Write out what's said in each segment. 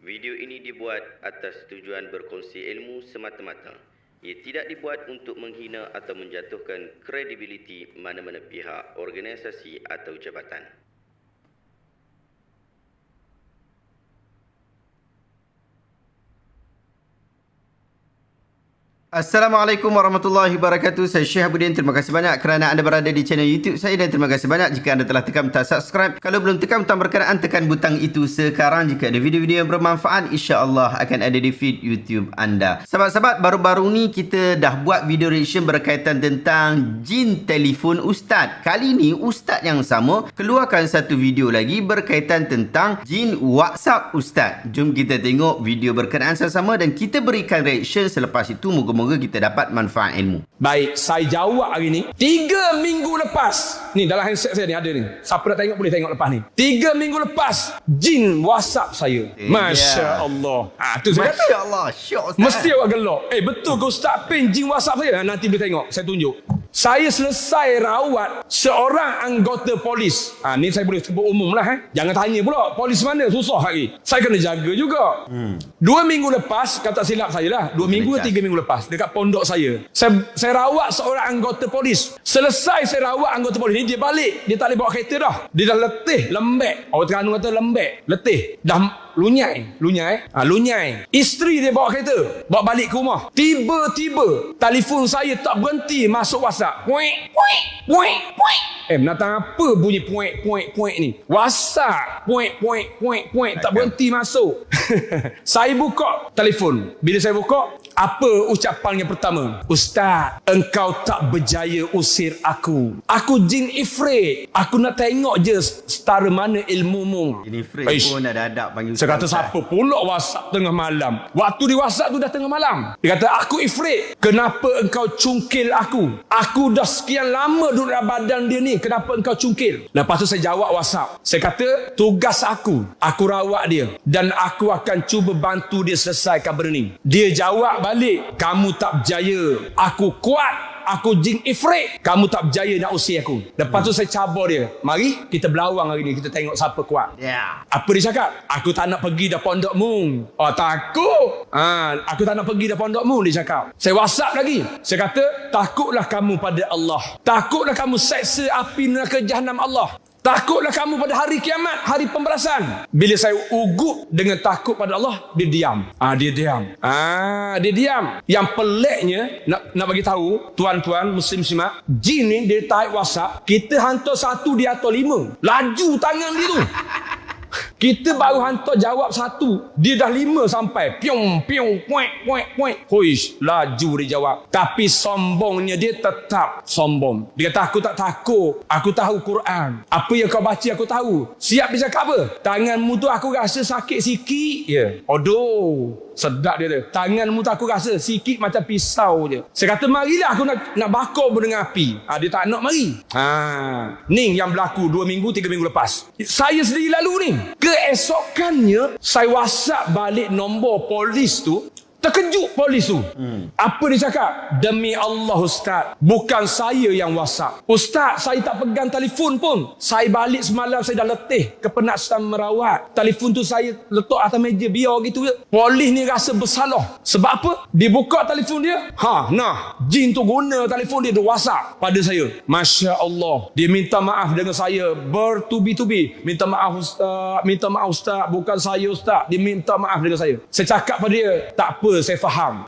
Video ini dibuat atas tujuan berkongsi ilmu semata-mata. Ia tidak dibuat untuk menghina atau menjatuhkan kredibiliti mana-mana pihak, organisasi atau jabatan. Assalamualaikum warahmatullahi wabarakatuh. Saya Syekh Abudin. Terima kasih banyak kerana anda berada di channel YouTube saya dan terima kasih banyak jika anda telah tekan butang subscribe. Kalau belum tekan butang berkenaan, tekan butang itu sekarang. Jika ada video-video yang bermanfaat, insya-Allah akan ada di feed YouTube anda. Sahabat-sahabat, baru-baru ni kita dah buat video reaction berkaitan tentang jin telefon ustaz. Kali ni ustaz yang sama keluarkan satu video lagi berkaitan tentang jin WhatsApp ustaz. Jom kita tengok video berkenaan sama-sama dan kita berikan reaction. Selepas itu moga-moga kita dapat manfaat ilmu. Baik, saya jawab hari ni 3 minggu lepas. Ni dalam handset saya ni ada ni. Siapa nak tengok boleh tengok lepas ni. 3 minggu lepas jin WhatsApp saya. Masya Allah. Tu saya kata. Masya Allah, syok ustaz. Mesti awak gelak. Betul ke Ustaz Pin jin WhatsApp saya? Nanti boleh tengok, saya tunjuk. Saya selesai rawat seorang anggota polis. Ni saya boleh sebut umum lah. Jangan tanya pula polis mana, susah lagi. Saya kena jaga juga. 2 minggu lepas, kata silap saya lah. 2 minggu ke 3 minggu lepas, dekat pondok saya. Saya rawat seorang anggota polis. Selesai saya rawat anggota polis ni, dia balik. Dia tak boleh bawa kereta dah. Dia dah letih, lembek. Orang Terengganu kata lembek, letih. Dah lunyai. Isteri dia bawa kereta, bawa balik ke rumah. Tiba-tiba telefon saya tak berhenti masuk WhatsApp. Puik. Menatang apa bunyi puik ni? WhatsApp. Puik. Tak berhenti masuk. Saya buka telefon. Bila saya buka, apa ucapan yang pertama? Ustaz, engkau tak berjaya usir aku. Aku jin ifrit. Aku nak tengok je setara mana ilmumu. Jin ifrit pun ada adab panggil. Saya kata siapa pula WhatsApp tengah malam? Waktu di WhatsApp tu dah tengah malam. Dia kata aku ifrit. Kenapa engkau cungkil aku? Aku dah sekian lama duduk dalam badan dia ni. Kenapa engkau cungkil? Lepas tu saya jawab WhatsApp. Saya kata tugas aku rawat dia. Dan aku akan cuba bantu dia selesaikan benda ni. Dia jawab balik, kamu tak berjaya. Aku kuat. Aku jin ifrit. Kamu tak berjaya nak usir aku. Lepas tu saya cabar dia. Mari kita berlawang hari ni. Kita tengok siapa kuat. Apa dia cakap? Aku tak nak pergi dah pondokmu. Takut. Aku tak nak pergi dah pondokmu, dia cakap. Saya WhatsApp lagi. Saya kata, takutlah kamu pada Allah. Takutlah kamu seksa api neraka jahanam Allah. Takutlah kamu pada hari kiamat, hari pembalasan. Bila saya ugut dengan takut pada Allah, dia diam. Dia diam. Yang peliknya, nak bagi tahu, tuan-tuan, muslim-muslimat, jin ni dia type WhatsApp, kita hantar 1, dia hantar 5. Laju tangan dia tu. Kita baru hantar jawab 1, dia dah 5 sampai. Piung, puik. Hoish, laju dia jawab. Tapi sombongnya dia tetap sombong. Dia kata aku tak takut. Aku tahu Quran. Apa yang kau baca aku tahu. Siap dia cakap apa? Tanganmu tu aku rasa sakit sikit. Aduh. Sedap dia tu. Tanganmu tu aku rasa sikit macam pisau je. Saya kata marilah aku nak bakar dengan api. Dia tak nak mari. Ni yang berlaku 2 minggu 3 minggu lepas. Saya sendiri lalu ni. Keesokannya saya WhatsApp balik nombor polis tu. Terkejut polis tu. Apa dia cakap? Demi Allah Ustaz, bukan saya yang WhatsApp. Ustaz, saya tak pegang telefon pun. Saya balik semalam, saya dah letih, kepenatan merawat. Telefon tu saya letak atas meja, biar gitu je. Polis ni rasa bersalah. Sebab apa? Dia buka telefon dia. Jin tu guna telefon dia, dia WhatsApp pada saya. Masya Allah. Dia minta maaf dengan saya bertubi-tubi. Minta maaf Ustaz, bukan saya Ustaz. Dia minta maaf dengan saya. Saya cakap pada dia, tak apa, saya faham.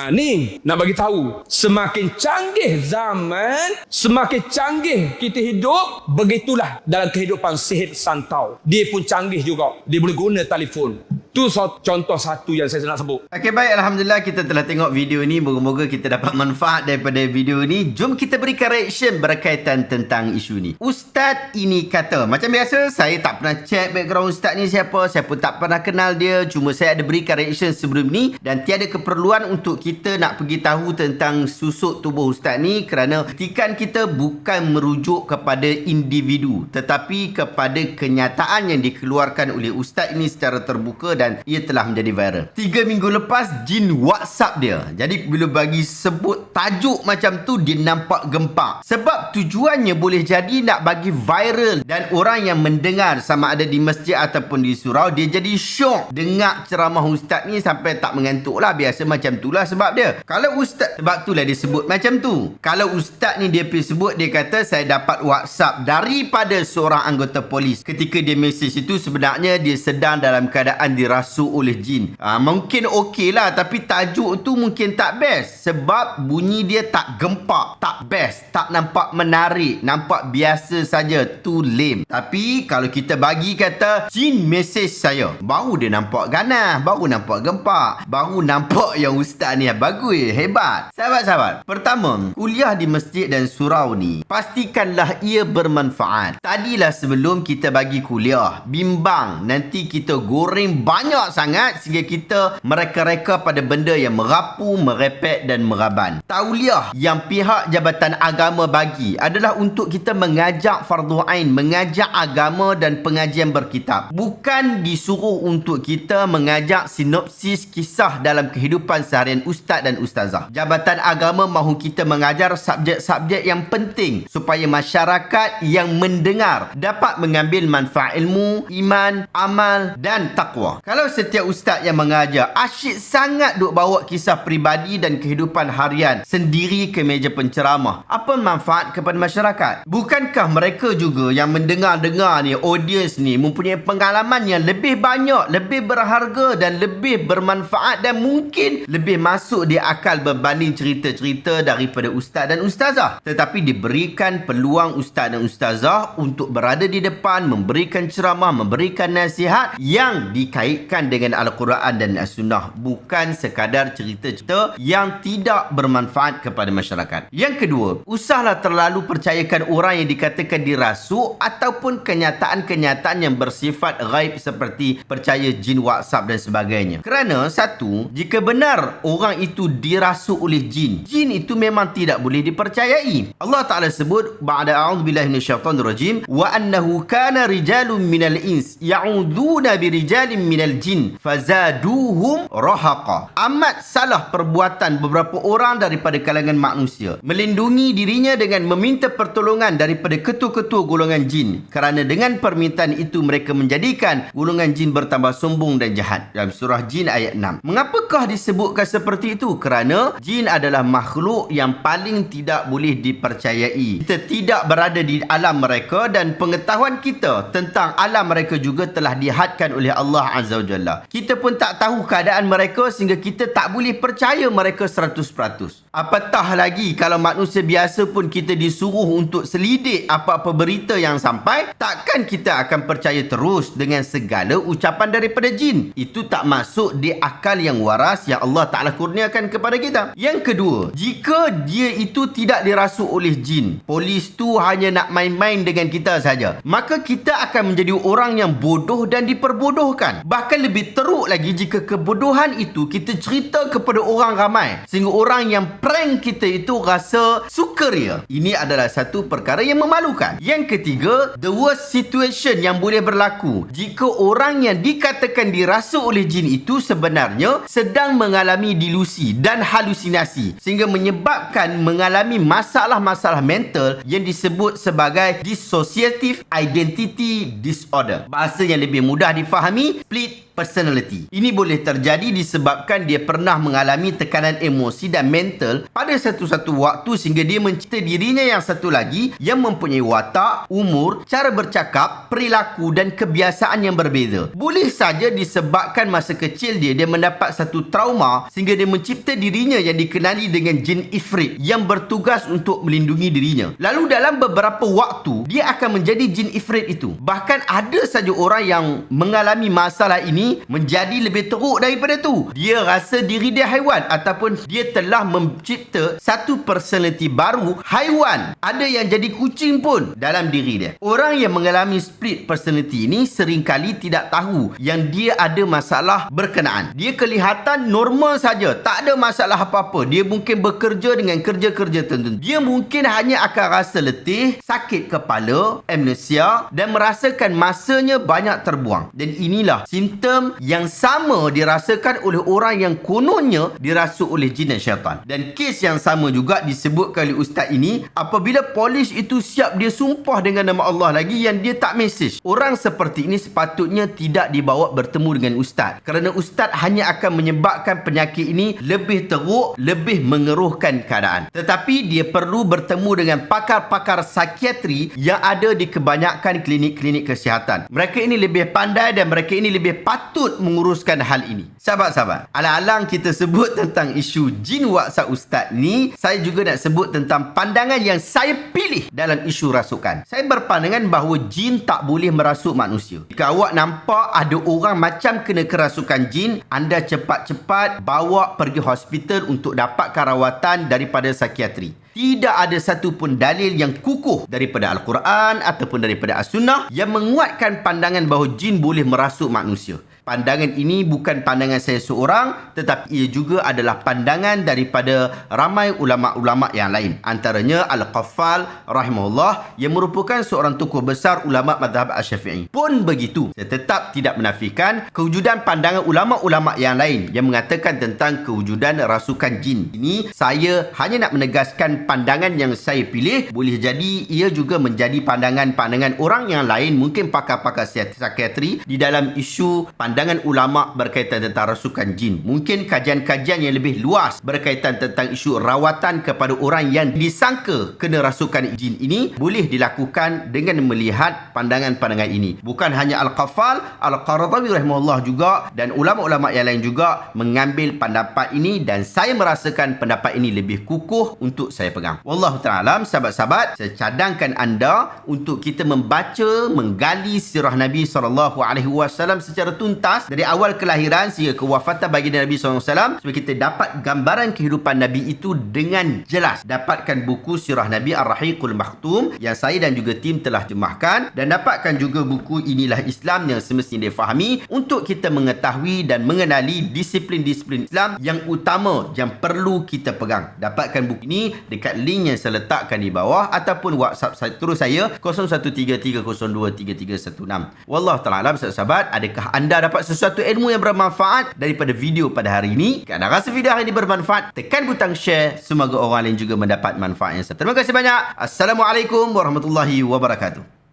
Ni nak bagi tahu, semakin canggih zaman, semakin canggih kita hidup, begitulah dalam kehidupan sihir santau. Dia pun canggih juga. Dia boleh guna telefon. Itu contoh satu yang saya nak sebut. Okey, baik. Alhamdulillah kita telah tengok video ni. Moga-moga kita dapat manfaat daripada video ni. Jom kita berikan reaction berkaitan tentang isu ni. Ustaz ini kata, macam biasa saya tak pernah check background ustaz ni siapa. Saya pun tak pernah kenal dia. Cuma saya ada berikan reaction sebelum ni. Dan tiada keperluan untuk kita nak pergi tahu tentang susuk tubuh ustaz ni. Kerana kritikan kita bukan merujuk kepada individu. Tetapi kepada kenyataan yang dikeluarkan oleh ustaz ini secara terbuka dan dan ia telah menjadi viral. 3 minggu lepas jin WhatsApp dia. Jadi bila bagi sebut tajuk macam tu, dia nampak gempak. Sebab tujuannya boleh jadi nak bagi viral dan orang yang mendengar sama ada di masjid ataupun di surau, dia jadi syok dengar ceramah ustaz ni sampai tak mengantuk lah. Biasa macam tu lah sebab dia. Kalau ustaz, sebab tu lah dia sebut macam tu. Kalau ustaz ni dia pergi sebut, dia kata saya dapat WhatsApp daripada seorang anggota polis. Ketika dia mesej itu, sebenarnya dia sedang dalam keadaan dirasuk oleh jin. Mungkin okey lah, tapi tajuk tu mungkin tak best. Sebab bunyi dia tak gempak, tak best, tak nampak menarik, nampak biasa saja. Tu lame. Tapi kalau kita bagi kata jin mesej saya, baru dia nampak ganas, baru nampak gempak, baru nampak yang ustaz ni bagus, hebat. Sahabat-sahabat, pertama, kuliah di masjid dan surau ni pastikanlah ia bermanfaat. Tadilah sebelum kita bagi kuliah, bimbang nanti kita goreng banyak sangat sehingga kita mereka-reka pada benda yang merapu, merepek dan meraban. Tauliah yang pihak Jabatan Agama bagi adalah untuk kita mengajak fardu ain, mengajak agama dan pengajian berkitab. Bukan disuruh untuk kita mengajak sinopsis kisah dalam kehidupan seharian ustaz dan ustazah. Jabatan Agama mahu kita mengajar subjek-subjek yang penting supaya masyarakat yang mendengar dapat mengambil manfaat ilmu, iman, amal dan takwa. Kalau setiap ustaz yang mengajar asyik sangat duk bawa kisah peribadi dan kehidupan harian sendiri ke meja penceramah, apa manfaat kepada masyarakat? Bukankah mereka juga yang mendengar-dengar ni, audience ni mempunyai pengalaman yang lebih banyak, lebih berharga dan lebih bermanfaat dan mungkin lebih masuk di akal berbanding cerita-cerita daripada ustaz dan ustazah. Tetapi diberikan peluang ustaz dan ustazah untuk berada di depan, memberikan ceramah, memberikan nasihat yang dikaitkan dengan Al-Quran dan As-Sunnah, bukan sekadar cerita-cerita yang tidak bermanfaat kepada masyarakat. Yang kedua, usahlah terlalu percayakan orang yang dikatakan dirasuk ataupun kenyataan-kenyataan yang bersifat ghaib seperti percaya jin WhatsApp dan sebagainya. Kerana satu, jika benar orang itu dirasuk oleh jin, jin itu memang tidak boleh dipercayai. Allah Ta'ala sebut, ba'da a'udzubillahi minasyaitanir rajim, wa annahu kana rijalun minal ins ya'uduna birijalin minal jin fazaduhum rahaqa. Amat salah perbuatan beberapa orang daripada kalangan manusia melindungi dirinya dengan meminta pertolongan daripada ketua-ketua golongan jin, kerana dengan permintaan itu mereka menjadikan golongan jin bertambah sombong dan jahat. Dalam surah Jin ayat 6. Mengapakah disebutkan seperti itu? Kerana jin adalah makhluk yang paling tidak boleh dipercayai. Kita tidak berada di alam mereka dan pengetahuan kita tentang alam mereka juga telah dihadkan oleh Allah Azza wa Jalla. Kita pun tak tahu keadaan mereka sehingga kita tak boleh percaya mereka 100%. Apatah lagi kalau manusia biasa pun kita disuruh untuk selidik apa-apa berita yang sampai, takkan kita akan percaya terus dengan segala ucapan daripada jin. Itu tak masuk di akal yang waras yang Allah Ta'ala kurniakan kepada kita. Yang kedua, jika dia itu tidak dirasuk oleh jin, polis tu hanya nak main-main dengan kita saja, maka kita akan menjadi orang yang bodoh dan diperbodohkan. Bahkan lebih teruk lagi jika kebodohan itu kita cerita kepada orang ramai sehingga orang yang prank kita itu rasa sukaria. Ini adalah satu perkara yang memalukan. Yang ketiga, the worst situation yang boleh berlaku jika orang yang dikatakan dirasuk oleh jin itu sebenarnya sedang mengalami delusi dan halusinasi sehingga menyebabkan mengalami masalah-masalah mental yang disebut sebagai dissociative identity disorder. Bahasa yang lebih mudah difahami, split personality. Ini boleh terjadi disebabkan dia pernah mengalami tekanan emosi dan mental pada satu-satu waktu sehingga dia mencipta dirinya yang satu lagi yang mempunyai watak, umur, cara bercakap, perilaku dan kebiasaan yang berbeza. Boleh saja disebabkan masa kecil dia mendapat satu trauma sehingga dia mencipta dirinya yang dikenali dengan jin ifrit yang bertugas untuk melindungi dirinya. Lalu dalam beberapa waktu dia akan menjadi jin ifrit itu. Bahkan ada saja orang yang mengalami masalah ini menjadi lebih teruk daripada tu. Dia rasa diri dia haiwan ataupun dia telah mencipta satu personality baru haiwan. Ada yang jadi kucing pun dalam diri dia. Orang yang mengalami split personality ini seringkali tidak tahu yang dia ada masalah berkenaan. Dia kelihatan normal saja, tak ada masalah apa-apa. Dia mungkin bekerja dengan kerja-kerja tertentu. Dia mungkin hanya akan rasa letih, sakit kepala, amnesia dan merasakan masanya banyak terbuang. Dan inilah simptom simptom yang sama dirasakan oleh orang yang kononnya dirasuk oleh jin dan syaitan. Dan kes yang sama juga disebutkan oleh ustaz ini, apabila polis itu siap dia sumpah dengan nama Allah lagi yang dia tak mesej. Orang seperti ini sepatutnya tidak dibawa bertemu dengan ustaz, kerana ustaz hanya akan menyebabkan penyakit ini lebih teruk, lebih mengeruhkan keadaan. Tetapi dia perlu bertemu dengan pakar-pakar psikiatri yang ada di kebanyakan klinik-klinik kesihatan. Mereka ini lebih pandai dan mereka ini lebih patut menguruskan hal ini. Sahabat-sahabat, alang-alang kita sebut tentang isu jin WhatsApp ustaz ni, saya juga nak sebut tentang pandangan yang saya pilih dalam isu rasukan. Saya berpandangan bahawa jin tak boleh merasuk manusia. Jika awak nampak ada orang macam kena kerasukan jin, anda cepat-cepat bawa pergi hospital untuk dapatkan rawatan daripada psikiatri. Tidak ada satu pun dalil yang kukuh daripada Al-Quran ataupun daripada As-Sunnah yang menguatkan pandangan bahawa jin boleh merasuk manusia. Pandangan ini bukan pandangan saya seorang, tetapi ia juga adalah pandangan daripada ramai ulama-ulama yang lain. Antaranya Al-Qaffal rahimahullah yang merupakan seorang tokoh besar ulama mazhab Asy-Syafi'i. Pun begitu, saya tetap tidak menafikan kewujudan pandangan ulama-ulama yang lain yang mengatakan tentang kewujudan rasukan jin. Ini saya hanya nak menegaskan pandangan yang saya pilih. Boleh jadi ia juga menjadi pandangan-pandangan orang yang lain, mungkin pakar-pakar psikiatri di dalam isu pandangan ulama berkaitan tentang rasukan jin. Mungkin kajian-kajian yang lebih luas berkaitan tentang isu rawatan kepada orang yang disangka kena rasukan jin ini boleh dilakukan dengan melihat pandangan-pandangan ini. Bukan hanya Al-Qaffal, Al-Qaradawi rahimahullah juga dan ulama-ulama yang lain juga mengambil pendapat ini dan saya merasakan pendapat ini lebih kukuh untuk saya pegang. Wallahu ta'ala, sahabat-sahabat, saya cadangkan anda untuk kita membaca, menggali sirah Nabi SAW secara tuntas dari awal kelahiran sehingga kewafatan baginda Nabi SAW, supaya kita dapat gambaran kehidupan Nabi itu dengan jelas. Dapatkan buku sirah Nabi Ar-Rahiqul Makhtum yang saya dan juga tim telah jemahkan, dan dapatkan juga buku Inilah Islam yang semestinya difahami untuk kita mengetahui dan mengenali disiplin-disiplin Islam yang utama yang perlu kita pegang. Dapatkan buku ini dekat link yang saya letakkan di bawah ataupun WhatsApp terus saya 0133023316. Wallahu ta'ala alam. Sahabat, adakah anda dapat sesuatu ilmu yang bermanfaat daripada video pada hari ini? Jika anda rasa video hari ini bermanfaat, tekan butang share. Semoga orang lain juga mendapat manfaat yang sama. Terima kasih banyak. Assalamualaikum warahmatullahi wabarakatuh.